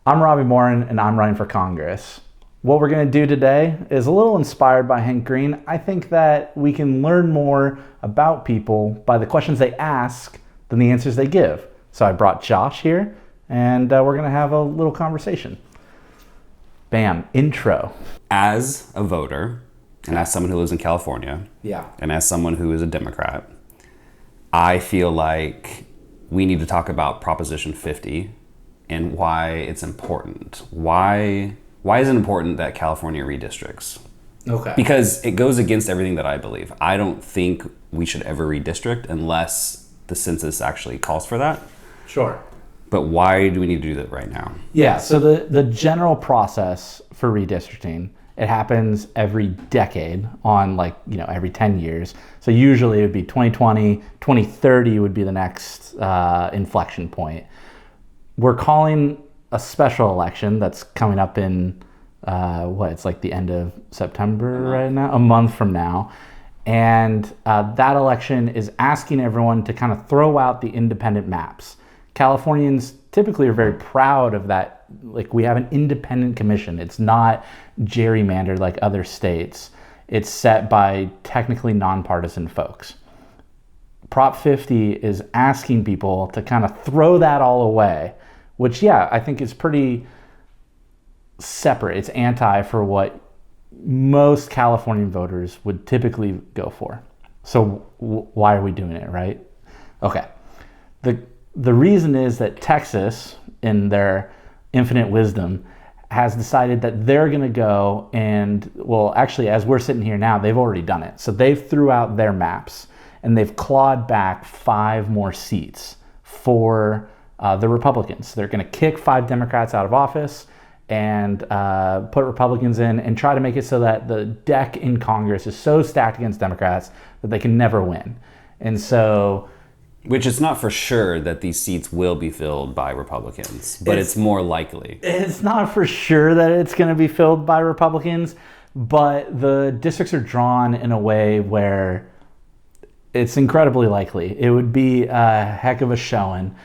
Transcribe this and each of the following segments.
I'm Robby Morin, and I'm running for Congress. What we're going to do today is a little inspired by Hank Green. I think that we can learn more about people by the questions they ask than the answers they give. So I brought Josh here, and we're going to have a little conversation. Bam, intro. As a voter, and as someone who lives in California, and as someone who is a Democrat, I feel like we need to talk about Proposition 50 and why it's important. Why is it important that California redistricts? Okay. Because it goes against everything that I believe. I don't think we should ever redistrict unless the census actually calls for that. Sure. But why do we need to do that right now? Yeah, so the general process for redistricting, it happens every decade on every 10 years. So usually it would be 2020, 2030 would be the next inflection point. We're calling a special election that's coming up in, it's like the end of September right now, a month from now. And that election is asking everyone to kind of throw out the independent maps. Californians typically are very proud of that. Like, we have an independent commission. It's not gerrymandered like other states. It's set by technically nonpartisan folks. Prop 50 is asking people to kind of throw that all away, which, I think is pretty separate. It's anti for what most Californian voters would typically go for. So why are we doing it, right? Okay. The reason is that Texas, in their infinite wisdom, has decided that they're going to go and, actually, as we're sitting here now, they've already done it. So they've threw out their maps and they've clawed back 5 more seats for the Republicans. They're going to kick 5 Democrats out of office and put Republicans in and try to make it so that the deck in Congress is so stacked against Democrats that they can never win. And so... Which it's not for sure that these seats will be filled by Republicans, but it's more likely. It's not for sure that it's going to be filled by Republicans, but the districts are drawn in a way where it's incredibly likely. It would be a heck of a showing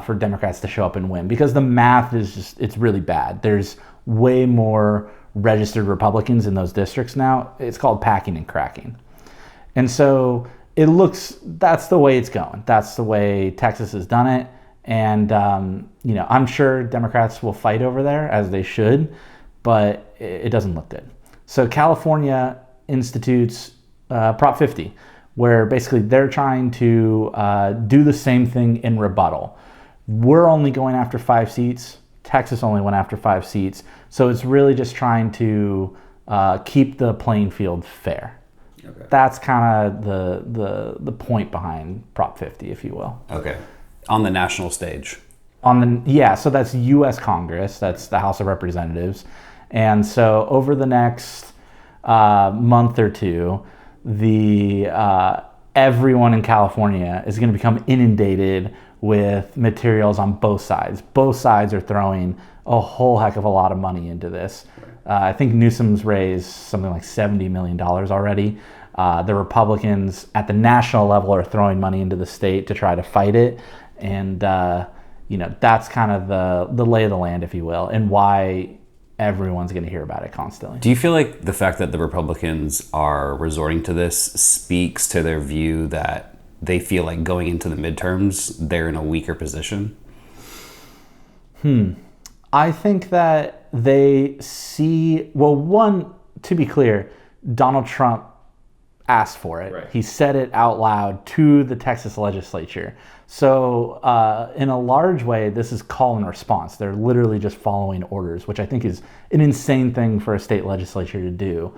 for Democrats to show up and win, because the math is it's really bad. There's way more registered Republicans in those districts now. It's called packing and cracking. And so that's the way it's going. That's the way Texas has done it. And, I'm sure Democrats will fight over there, as they should, but it doesn't look good. So California institutes Prop 50, where basically they're trying to do the same thing in rebuttal. We're only going after 5 seats. Texas only went after 5 seats. So it's really just trying to keep the playing field fair. Okay. That's kind of the point behind Prop 50, if you will. Okay. On the national stage. So that's U.S. Congress. That's the House of Representatives. And so over the next month or two, everyone in California is going to become inundated with materials on both sides. Both sides are throwing a whole heck of a lot of money into this. I think Newsom's raised something like $70 million already. The Republicans at the national level are throwing money into the state to try to fight it. And, that's kind of the lay of the land, if you will, and why everyone's going to hear about it constantly. Do you feel like the fact that the Republicans are resorting to this speaks to their view that they feel like going into the midterms, they're in a weaker position? I think that they see, one, to be clear, Donald Trump asked for it. Right. He said it out loud to the Texas legislature. So in a large way, this is call and response. They're literally just following orders, which I think is an insane thing for a state legislature to do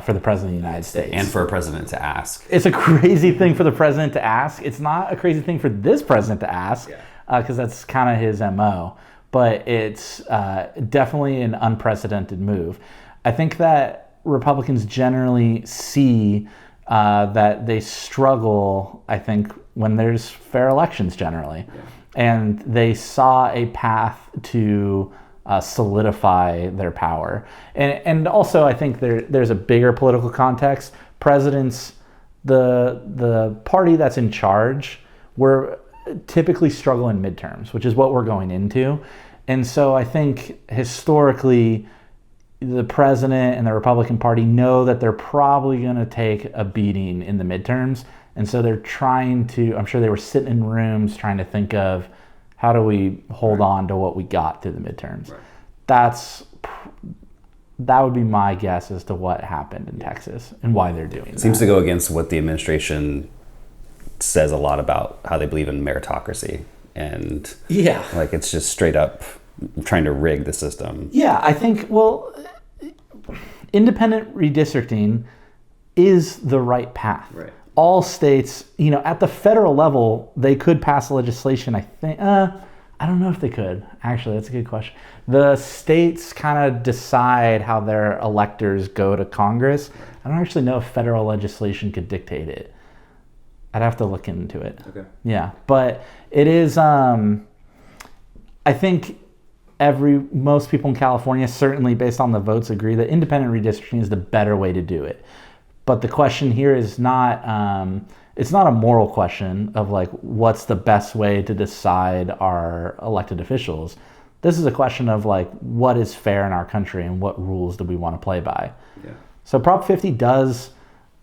for the President of the United States. And for a president to ask. It's a crazy thing for the president to ask. It's not a crazy thing for this president to ask, because that's kind of his MO. But it's definitely an unprecedented move. I think that Republicans generally see that they struggle, I think, when there's fair elections generally. And they saw a path to solidify their power. And also, I think there's a bigger political context. Presidents, the party that's in charge, we're typically struggle in midterms, which is what we're going into. And so I think historically, the president and the Republican Party know that they're probably going to take a beating in the midterms. And so they're trying to, I'm sure they were sitting in rooms trying to think of how do we hold on to what we got through the midterms. That would be my guess as to what happened in Texas and why they're doing it. Seems to go against what the administration says a lot about how they believe in meritocracy. And like it's just straight up trying to rig the system. Yeah, I think, well, independent redistricting is the right path. Right. All states, at the federal level, they could pass legislation, I think. I don't know if they could. Actually, that's a good question. The states kind of decide how their electors go to Congress. I don't actually know if federal legislation could dictate it. I'd have to look into it. Okay. Yeah, but it is, I think most people in California, certainly based on the votes, agree that independent redistricting is the better way to do it. But the question here is not, it's not a moral question of like, what's the best way to decide our elected officials. This is a question of like, what is fair in our country and what rules do we want to play by? Yeah. So Prop 50 does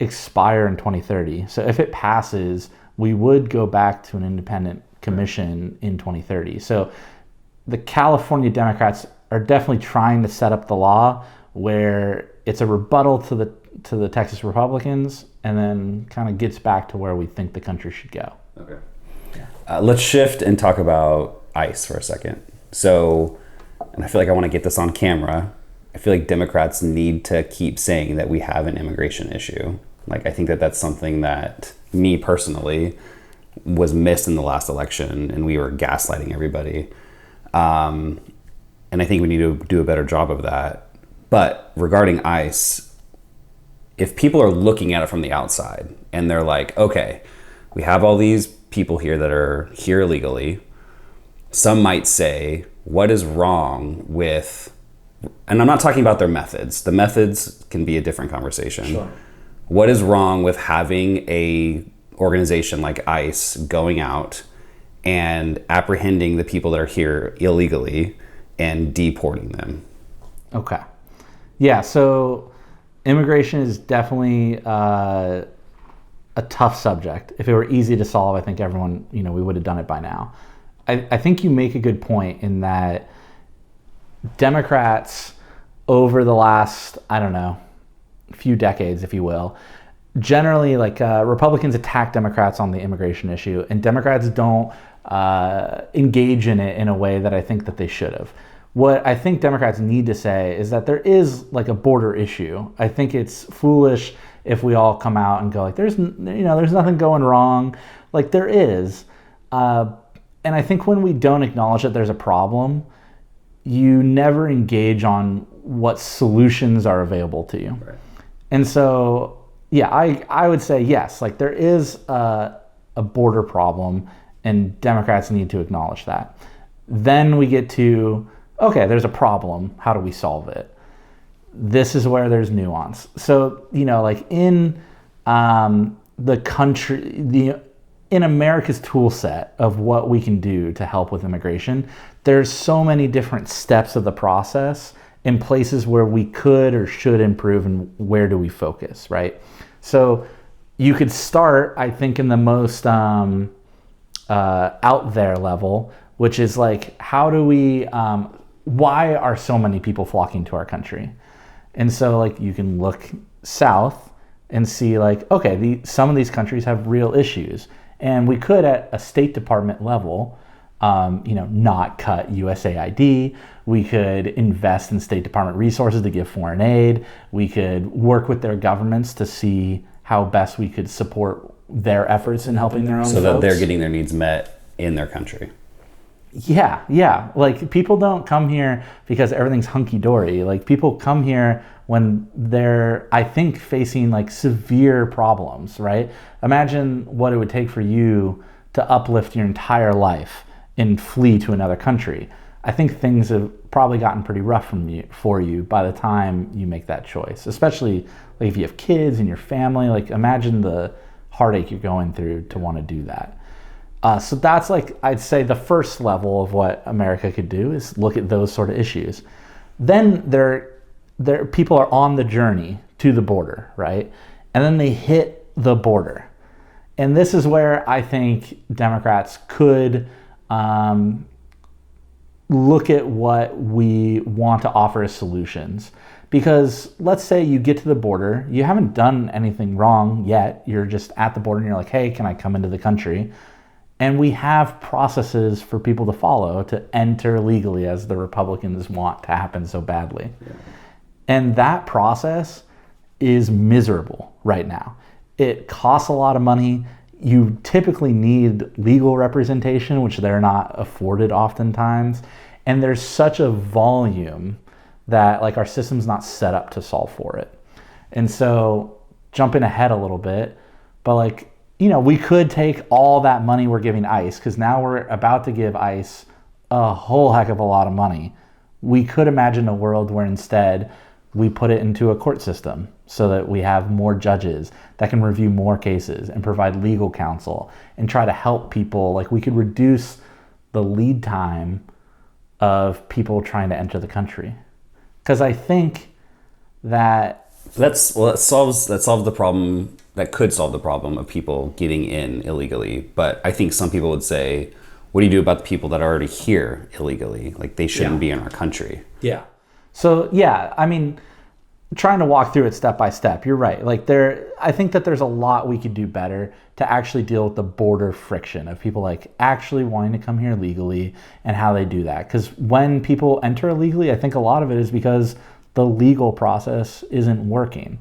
expire in 2030. So if it passes, we would go back to an independent commission in 2030. So the California Democrats are definitely trying to set up the law where it's a rebuttal to the Texas Republicans and then kind of gets back to where we think the country should go. Okay. Yeah. Let's shift and talk about ICE for a second. So, and I feel like I want to get this on camera. I feel like Democrats need to keep saying that we have an immigration issue. Like, I think that that's something that me personally was missed in the last election and we were gaslighting everybody. And I think we need to do a better job of that. But regarding ICE, if people are looking at it from the outside and they're like, okay, we have all these people here that are here illegally. Some might say, what is wrong with, and I'm not talking about their methods. The methods can be a different conversation. Sure. What is wrong with having a organization like ICE going out and apprehending the people that are here illegally and deporting them? Okay. Yeah, so immigration is definitely a tough subject. If it were easy to solve, I think everyone, we would have done it by now. I think you make a good point in that Democrats over the last, few decades, if you will, generally Republicans attack Democrats on the immigration issue and Democrats don't engage in it in a way that I think that they should have. What I think Democrats need to say is that there is like a border issue. I think it's foolish if we all come out and go like, there's nothing going wrong. Like there is. And I think when we don't acknowledge that there's a problem, you never engage on what solutions are available to you. Right. And so, yeah, I would say yes, like there is a border problem and Democrats need to acknowledge that. Then we get to, okay, there's a problem. How do we solve it? This is where there's nuance. So, in the country, in America's tool set of what we can do to help with immigration, there's so many different steps of the process in places where we could or should improve and where do we focus, right? So you could start, I think, in the most out there level, which is like, how do we, why are so many people flocking to our country? And so you can look south and see okay, some of these countries have real issues. And we could, at a State Department level, not cut USAID. We could invest in State Department resources to give foreign aid. We could work with their governments to see how best we could support their efforts in helping their own folks. So that they're getting their needs met in their country. Yeah. People don't come here because everything's hunky-dory. People come here when they're, I think, facing severe problems, right? Imagine what it would take for you to uplift your entire life and flee to another country. I think things have probably gotten pretty rough for you by the time you make that choice, especially if you have kids and your family. Imagine the heartache you're going through to want to do that. So that's like, I'd say the first level of what America could do is look at those sort of issues. Then people are on the journey to the border, right? And then they hit the border. And this is where I think Democrats could look at what we want to offer as solutions. Because let's say you get to the border, you haven't done anything wrong yet, you're just at the border and you're like, hey, can I come into the country? And we have processes for people to follow to enter legally, as the Republicans want to happen so badly. Yeah. And that process is miserable right now. It costs a lot of money. You typically need legal representation, which they're not afforded oftentimes. And there's such a volume that like our system's not set up to solve for it. And so jumping ahead a little bit, but like, you know, we could take all that money we're giving ICE, because now we're about to give ICE a whole heck of a lot of money. We could imagine a world where instead we put it into a court system so that we have more judges that can review more cases and provide legal counsel and try to help people. Like we could reduce the lead time of people trying to enter the country. Because I think that that solves the problem. That could solve the problem of people getting in illegally. But I think some people would say, what do you do about the people that are already here illegally? Like they shouldn't be in our country. Yeah. So yeah, I mean, trying to walk through it step by step, you're right. Like I think that there's a lot we could do better to actually deal with the border friction of people like actually wanting to come here legally and how they do that. Because when people enter illegally, I think a lot of it is because the legal process isn't working.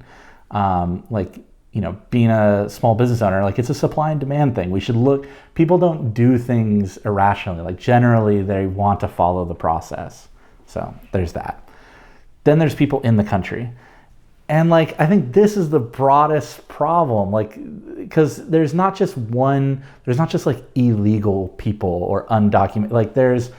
Like, you know, being a small business owner, like it's a supply and demand thing. We should look, people don't do things irrationally. Like generally they want to follow the process. So there's that. Then there's people in the country. And like, I think this is the broadest problem, like, because there's not just like illegal people or undocumented, like there's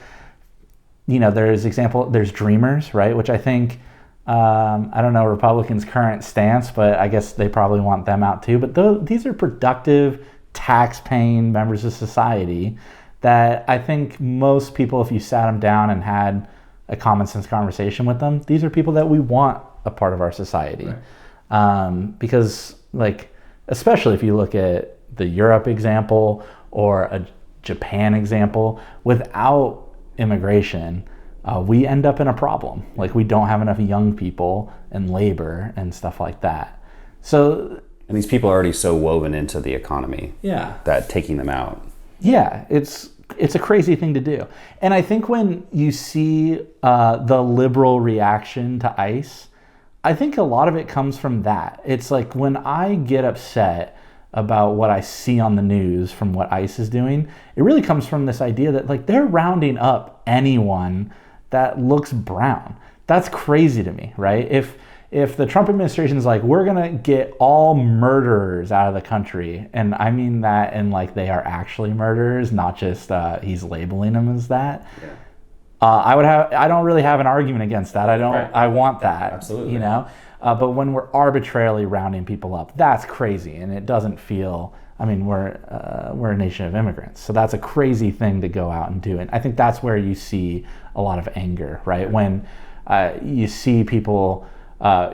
dreamers, right? Which I think, I don't know Republicans' current stance, but I guess they probably want them out too. But these are productive, tax-paying members of society that I think most people, if you sat them down and had a common sense conversation with them, these are people that we want a part of our society. Right. Because like, especially if you look at the Europe example or a Japan example, without immigration, we end up in a problem. Like we don't have enough young people and labor and stuff like that. So, and these people are already so woven into the economy. Yeah. That taking them out. Yeah, it's a crazy thing to do. And I think when you see the liberal reaction to ICE, I think a lot of it comes from that. It's like when I get upset about what I see on the news from what ICE is doing, it really comes from this idea that like they're rounding up anyone that looks brown. That's crazy to me, right? If the Trump administration is like, we're gonna get all murderers out of the country, and I mean that in like they are actually murderers, not just he's labeling them as that. Yeah. I don't really have an argument against that. Right. I want that. Absolutely. You know, but when we're arbitrarily rounding people up, that's crazy, and it doesn't feel. I mean, we're a nation of immigrants, so that's a crazy thing to go out and do. And I think that's where you see a lot of anger, right? When you see people,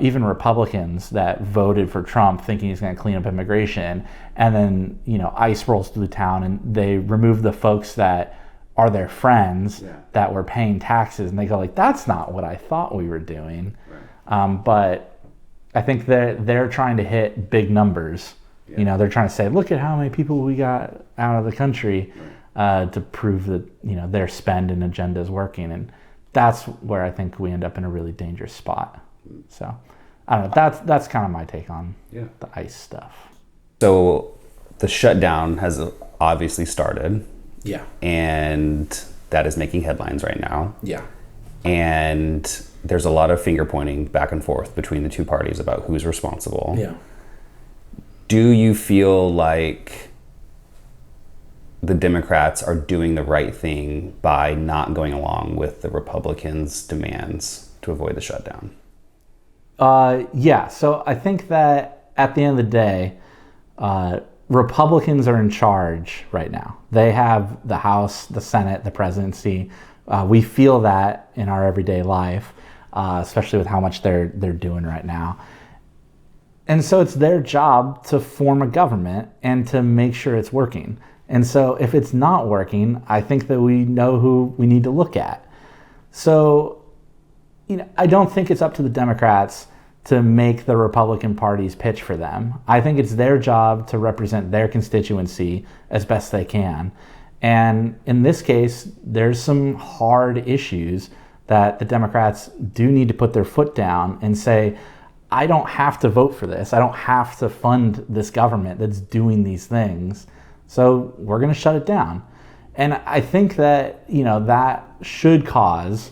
even Republicans that voted for Trump thinking he's going to clean up immigration, and then, you know, ICE rolls through town and they remove the folks that are their friends that were paying taxes, and they go like, that's not what I thought we were doing. Right. But I think they're trying to hit big numbers. Yeah. You know, they're trying to say, look at how many people we got out of the country, to prove that, you know, their spend and agenda is working. And that's where I think we end up in a really dangerous spot. So I don't know, that's kind of my take on the ICE stuff. So the shutdown has obviously started. Yeah. And that is making headlines right now. Yeah. And there's a lot of finger pointing back and forth between the two parties about who's responsible. Yeah. Do you feel like the Democrats are doing the right thing by not going along with the Republicans' demands to avoid the shutdown? Yeah. So I think that at the end of the day, Republicans are in charge right now. They have the House, the Senate, the presidency. We feel that in our everyday life, especially with how much they're doing right now. And so it's their job to form a government and to make sure it's working. And so if it's not working, I think that we know who we need to look at. So, I don't think it's up to the Democrats to make the Republican Party's pitch for them. I think it's their job to represent their constituency as best they can. And in this case, there's some hard issues that the Democrats do need to put their foot down and say, I don't have to vote for this. I don't have to fund this government that's doing these things. So we're going to shut it down. And I think that, that should cause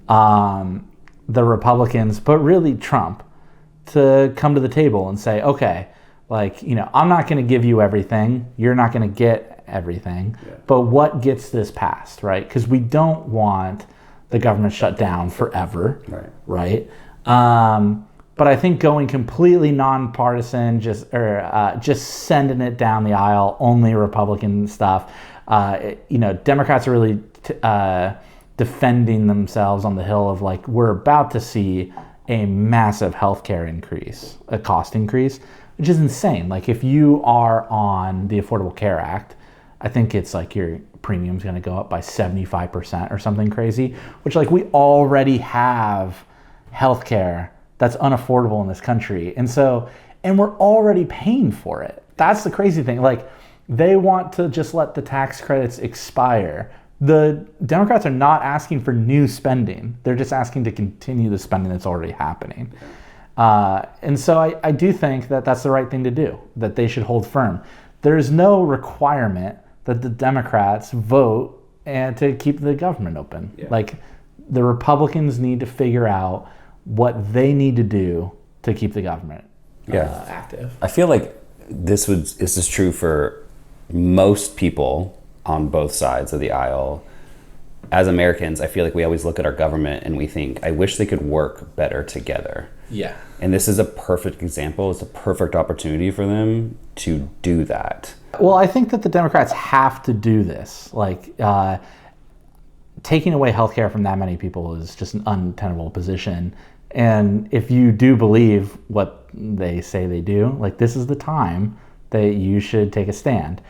the Republicans, but really Trump, to come to the table and say, okay, I'm not going to give you everything. You're not going to get everything. Yeah. But what gets this passed, right? Because we don't want the government shut down forever, right? But I think going completely nonpartisan, just sending it down the aisle, only Republican stuff. Democrats are really defending themselves on the hill of we're about to see a massive healthcare increase, a cost increase, which is insane. If you are on the Affordable Care Act, I think it's your premium's going to go up by 75% or something crazy, which we already have healthcare that's unaffordable in this country. And we're already paying for it. That's the crazy thing. They want to just let the tax credits expire. The Democrats are not asking for new spending. They're just asking to continue the spending that's already happening. And so I do think that that's the right thing to do, that they should hold firm. There's no requirement that the Democrats vote and to keep the government open. Yeah. The Republicans need to figure out what they need to do to keep the government active. I feel like this is true for most people on both sides of the aisle. As Americans, I feel like we always look at our government and we think, I wish they could work better together. Yeah. And this is a perfect example. It's a perfect opportunity for them to do that. Well, I think that the Democrats have to do this. Taking away healthcare from that many people is just an untenable position. And if you do believe what they say they do, this is the time that you should take a stand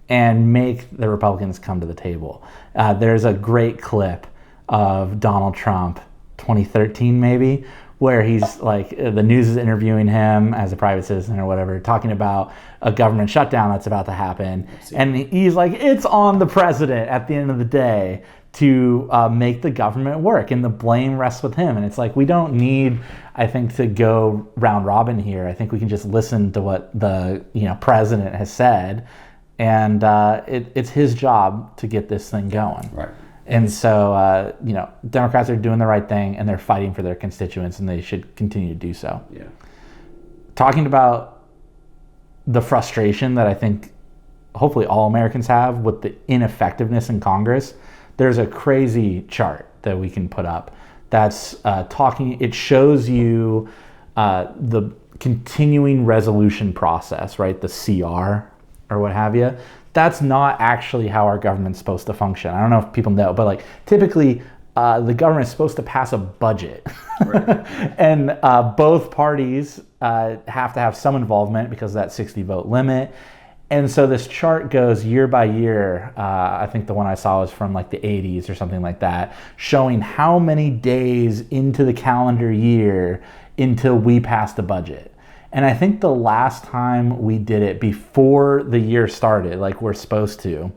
and make the Republicans come to the table. There's a great clip of Donald Trump, 2013 maybe, where he's the news is interviewing him as a private citizen or whatever, talking about a government shutdown that's about to happen. And he's it's on the president at the end of the day to make the government work, and the blame rests with him. And it's we don't need, I think, to go round robin here. I think we can just listen to what the president has said, and it's his job to get this thing going. Right. And so, Democrats are doing the right thing, and they're fighting for their constituents, and they should continue to do so. Yeah. Talking about the frustration that I think hopefully all Americans have with the ineffectiveness in Congress, there's a crazy chart that we can put up that's it shows you the continuing resolution process, right? The CR or what have you. That's not actually how our government's supposed to function. I don't know if people know, but typically the government is supposed to pass a budget. Right. And both parties have to have some involvement because of that 60 vote limit. And so this chart goes year by year. I think the one I saw was from the 80s or something like that, showing how many days into the calendar year until we pass the budget. And I think the last time we did it before the year started, we're supposed to,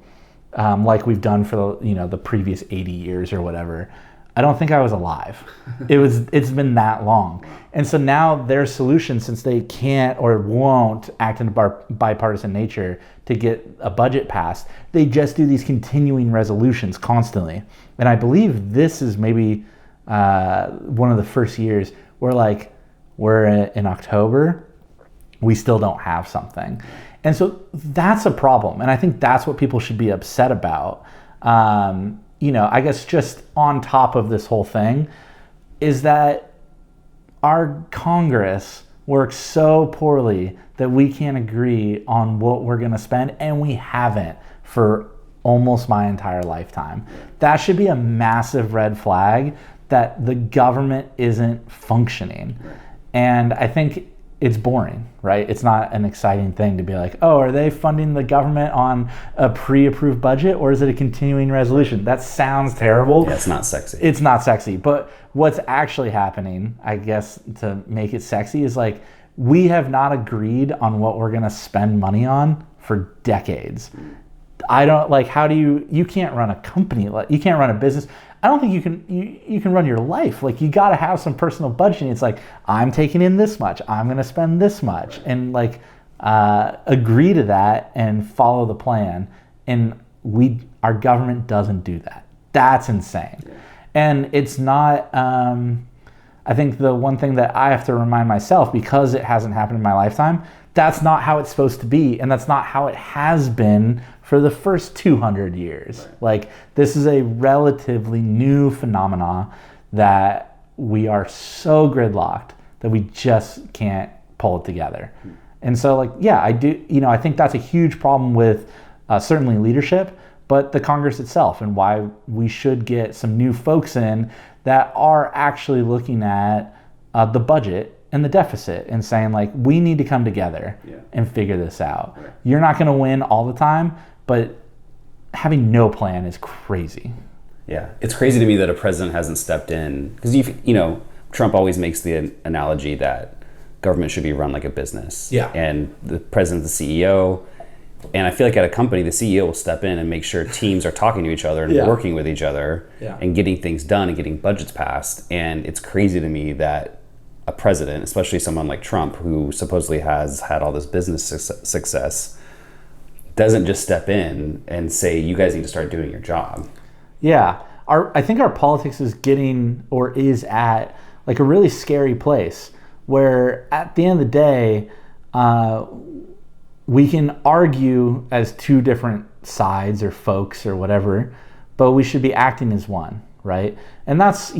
we've done for the previous 80 years or whatever, I don't think I was alive. It's been that long. And so now their solution, since they can't or won't act in a bipartisan nature to get a budget passed, they just do these continuing resolutions constantly. And I believe this is maybe one of the first years where we're in October, we still don't have something. And so that's a problem. And I think that's what people should be upset about. I guess just on top of this whole thing is that our Congress works so poorly that we can't agree on what we're going to spend, and we haven't for almost my entire lifetime. That should be a massive red flag that the government isn't functioning. And I think it's boring, right? It's not an exciting thing to be like, oh, are they funding the government on a pre-approved budget, or is it a continuing resolution? That sounds terrible. Yeah, it's not sexy. It's not sexy. But what's actually happening, I guess, to make it sexy is like, we have not agreed on what we're going to spend money on for decades. I don't like, how do you can't run a company, like you can't run a business. I don't think you can run your life. Like, you got to have some personal budgeting. It's like, I'm taking in this much, I'm going to spend this much, and like agree to that and follow the plan. And our government doesn't do that. That's insane. And it's not, I think the one thing that I have to remind myself, because it hasn't happened in my lifetime, that's not how it's supposed to be, and that's not how it has been for the first 200 years. Like, this is a relatively new phenomena that we are so gridlocked that we just can't pull it together. And so, like, yeah, I think that's a huge problem with certainly leadership, but the Congress itself, and why we should get some new folks in that are actually looking at the budget and the deficit and saying, like, we need to come together and figure this out. You're not going to win all the time, but having no plan is crazy. Yeah, it's crazy to me that a president hasn't stepped in, because Trump always makes the analogy that government should be run like a business. Yeah. And the president's the CEO. And I feel like at a company, the CEO will step in and make sure teams are talking to each other and working with each other and getting things done and getting budgets passed. And it's crazy to me that a president, especially someone like Trump, who supposedly has had all this business success, doesn't just step in and say, you guys need to start doing your job. Yeah. I think our politics is at like a really scary place where at the end of the day, we can argue as two different sides or folks or whatever, but we should be acting as one, right? And that's,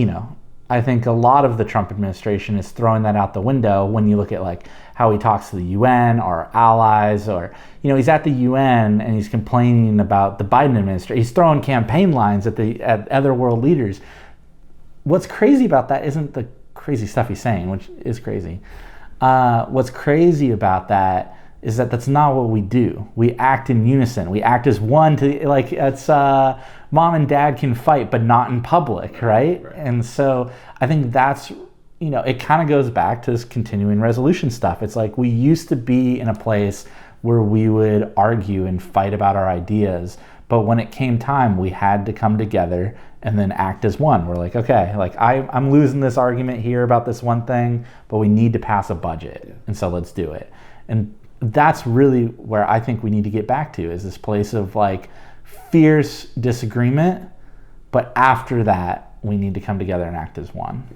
I think a lot of the Trump administration is throwing that out the window when you look at like how he talks to the UN, our allies, or, he's at the UN and he's complaining about the Biden administration. He's throwing campaign lines at other world leaders. What's crazy about that isn't the crazy stuff he's saying, which is crazy. What's crazy about that is that that's not what we do. We act in unison. We act as one it's mom and dad can fight, but not in public, right? And so I think that's, it kind of goes back to this continuing resolution stuff. It's like, we used to be in a place where we would argue and fight about our ideas, but when it came time, we had to come together and then act as one. We're like, okay, like I'm losing this argument here about this one thing, but we need to pass a budget, and so let's do it. And that's really where I think we need to get back to, is this place of like fierce disagreement, but after that, we need to come together and act as one.